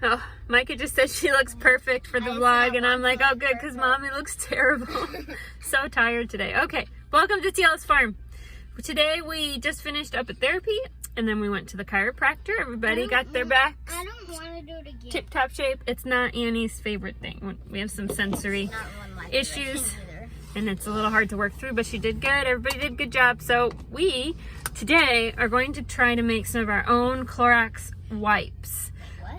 Oh, Micah just said she looks perfect for the vlog, and I'm like, oh good, because Mommy looks terrible. So tired today. Okay, welcome to Teal House Farm. Today we just finished up at therapy, and then we went to the chiropractor. Everybody got their backs. I don't want to do it again. Tip-top shape. It's not Annie's favorite thing. We have some sensory issues, and it's a little hard to work through, but she did good. Everybody did a good job. So we, today, are going to try to make some of our own Clorox wipes.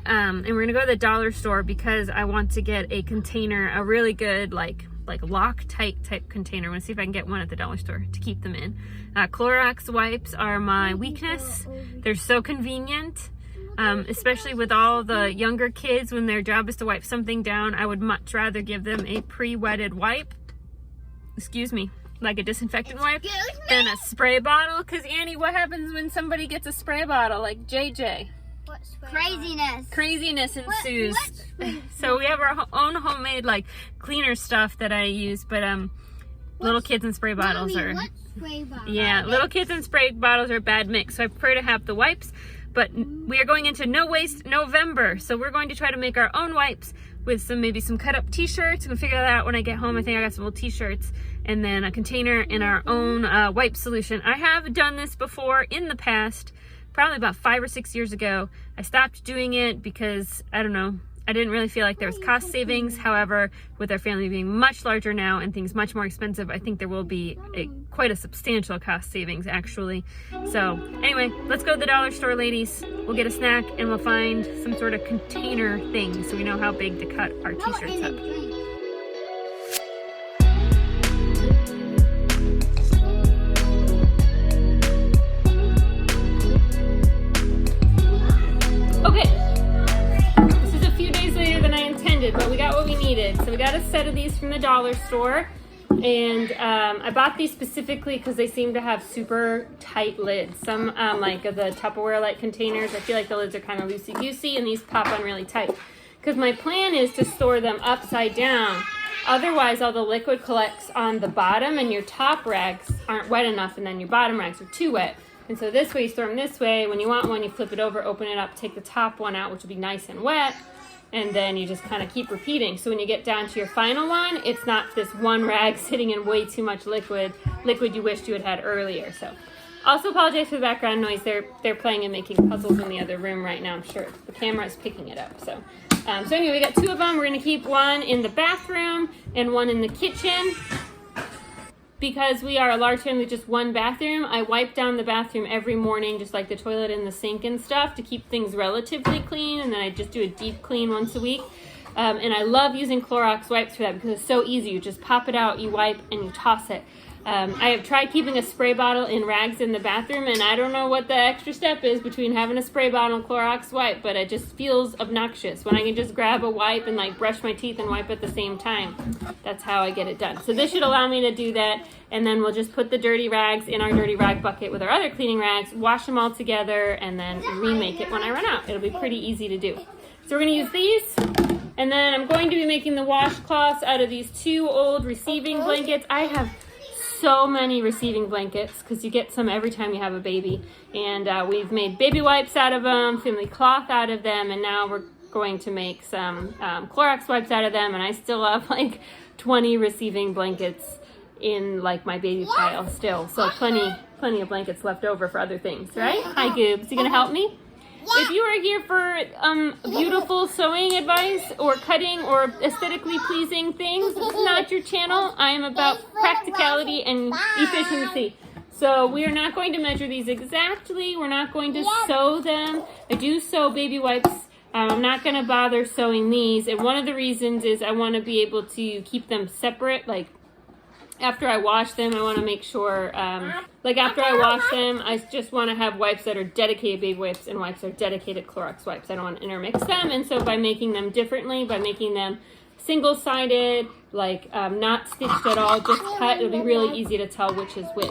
And we're gonna go to the dollar store because I want to get a container, a really good like Loctite type container. I want to see if I can get one at the dollar store to keep them in. Clorox wipes are my weakness. They're so convenient, especially with all the younger kids when their job is to wipe something down. I would much rather give them a pre-wetted wipe, excuse me, like a disinfectant wipe, than a spray bottle. Because Annie, what happens when somebody gets a spray bottle like JJ? Craziness ensues. So we have our own homemade like cleaner stuff that I use, but little kids and spray bottles are little kids and spray bottles are a bad mix. So I prefer to have the wipes, but we are going into No Waste November, so we're going to try to make our own wipes with maybe some cut up t-shirts. We'll figure that out when I get home. I think I got some old t-shirts, and then a container and our own wipe solution. I have done this before in the past, probably about 5 or 6 years ago. I stopped doing it because, I don't know, I didn't really feel like there was cost savings. However, with our family being much larger now and things much more expensive, I think there will be quite a substantial cost savings actually. So anyway, let's go to the dollar store, ladies. We'll get a snack and we'll find some sort of container thing so we know how big to cut our t-shirts up. But we got what we needed. So we got a set of these from the dollar store, and I bought these specifically because they seem to have super tight lids. Some like the Tupperware like containers, I feel like the lids are kind of loosey-goosey, and these pop on really tight. Because my plan is to store them upside down. Otherwise, all the liquid collects on the bottom, and your top rags aren't wet enough, and then your bottom rags are too wet. And so this way, you store them this way. When you want one, you flip it over, open it up, take the top one out, which will be nice and wet. And then you just kind of keep repeating. So when you get down to your final one, it's not this one rag sitting in way too much liquid you wished you had earlier. So also apologize for the background noise. They're playing and making puzzles in the other room right now. I'm sure the camera is picking it up. So anyway, we got 2 of them. We're gonna keep one in the bathroom and one in the kitchen. Because we are a large family, just one bathroom, I wipe down the bathroom every morning, just like the toilet and the sink and stuff, to keep things relatively clean, and then I just do a deep clean once a week. And I love using Clorox wipes for that because it's so easy. You just pop it out, you wipe, and you toss it. I have tried keeping a spray bottle in rags in the bathroom, and I don't know what the extra step is between having a spray bottle and Clorox wipe, but it just feels obnoxious when I can just grab a wipe and like brush my teeth and wipe at the same time. That's how I get it done. So this should allow me to do that, and then we'll just put the dirty rags in our dirty rag bucket with our other cleaning rags, wash them all together, and then remake it when I run out. It'll be pretty easy to do. So we're gonna use these, and then I'm going to be making the washcloths out of these 2 old receiving blankets. I have so many receiving blankets because you get some every time you have a baby, and we've made baby wipes out of them, family cloth out of them, and now we're going to make some Clorox wipes out of them, and I still have like 20 receiving blankets in like my baby pile still, so plenty of blankets left over for other things, right? Hi Goobs, you gonna help me? If you are here for beautiful sewing advice or cutting or aesthetically pleasing things, this is not your channel. I am about practicality and efficiency. So we are not going to measure these exactly. We're not going to sew them. I do sew baby wipes. I'm not going to bother sewing these. And one of the reasons is I want to be able to keep them separate. Like after I wash them, I want to make sure, like after I wash them, I just want to have wipes that are dedicated baby wipes and wipes that are dedicated Clorox wipes. I don't want to intermix them. And so by making them differently, by making them single-sided, like not stitched at all, just cut, it'll be really easy to tell which is which.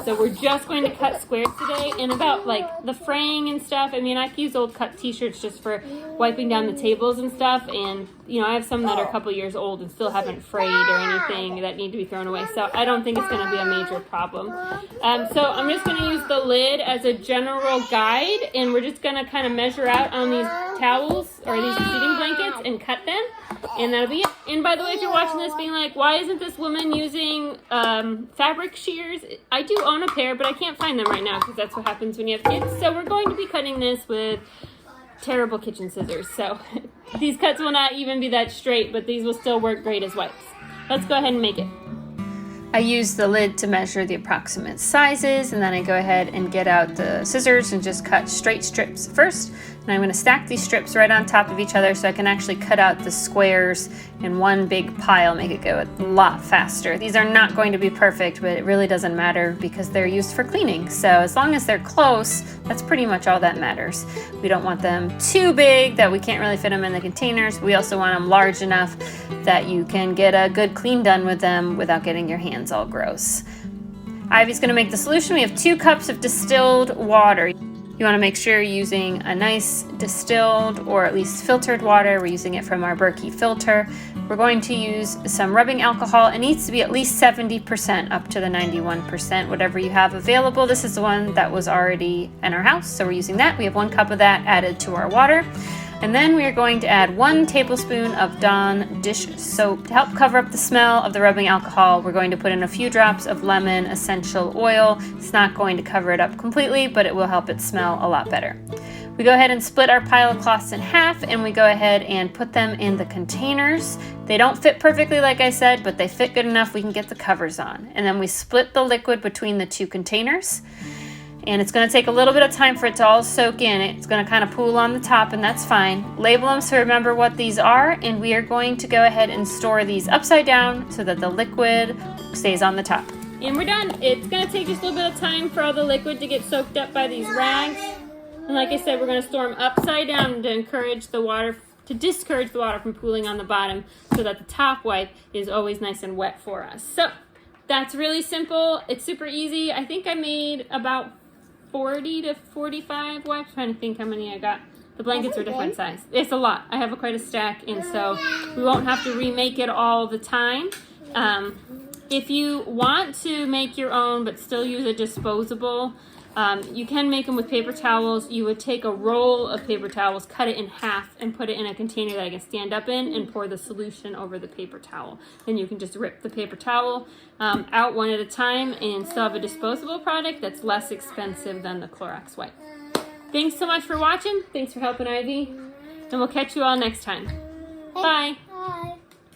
So we're just going to cut squares today. And about like the fraying and stuff, I mean, I use old cut t-shirts just for wiping down the tables and stuff, and you know, I have some that are a couple years old and still haven't frayed or anything that need to be thrown away, so I don't think it's going to be a major problem. So I'm just going to use the lid as a general guide, and we're just going to kind of measure out on these towels or these seating blankets and cut them, and that'll be it. And by the way, if you're watching this being like, why isn't this woman using fabric shears? I do own a pair, but I can't find them right now because that's what happens when you have kids. So we're going to be cutting this with terrible kitchen scissors. So these cuts will not even be that straight, but these will still work great as wipes. Let's go ahead and make it. I use the lid to measure the approximate sizes, and then I go ahead and get out the scissors and just cut straight strips first. And I'm going to stack these strips right on top of each other so I can actually cut out the squares in one big pile, make it go a lot faster. These are not going to be perfect, but it really doesn't matter because they're used for cleaning. So as long as they're close, that's pretty much all that matters. We don't want them too big that we can't really fit them in the containers. We also want them large enough that you can get a good clean done with them without getting your hands all gross. Ivy's going to make the solution. We have 2 cups of distilled water. You want to make sure you're using a nice distilled or at least filtered water. We're using it from our Berkey filter. We're going to use some rubbing alcohol. It needs to be at least 70% up to the 91%, whatever you have available. This is the one that was already in our house, so we're using that. We have 1 cup of that added to our water. And then we are going to add 1 tablespoon of Dawn dish soap to help cover up the smell of the rubbing alcohol. We're going to put in a few drops of lemon essential oil. It's not going to cover it up completely, but it will help it smell a lot better. We go ahead and split our pile of cloths in half, and we go ahead and put them in the containers. They don't fit perfectly, like I said, but they fit good enough we can get the covers on. And then we split the liquid between the 2 containers. And it's going to take a little bit of time for it to all soak in. It's going to kind of pool on the top, and that's fine. Label them so remember what these are, and we are going to go ahead and store these upside down so that the liquid stays on the top. And we're done. It's going to take just a little bit of time for all the liquid to get soaked up by these rags. And like I said, we're going to store them upside down to discourage the water from pooling on the bottom so that the top wipe is always nice and wet for us. So that's really simple. It's super easy. I think I made about 40 to 45 wipes. I'm trying to think how many I got. The blankets are different size. It's a lot. I have quite a stack, and so we won't have to remake it all the time. If you want to make your own but still use a disposable, you can make them with paper towels. You would take a roll of paper towels, cut it in half, and put it in a container that I can stand up in and pour the solution over the paper towel. Then you can just rip the paper towel out one at a time and still have a disposable product that's less expensive than the Clorox wipe. Thanks so much for watching. Thanks for helping Ivy. And we'll catch you all next time. Bye. Bye.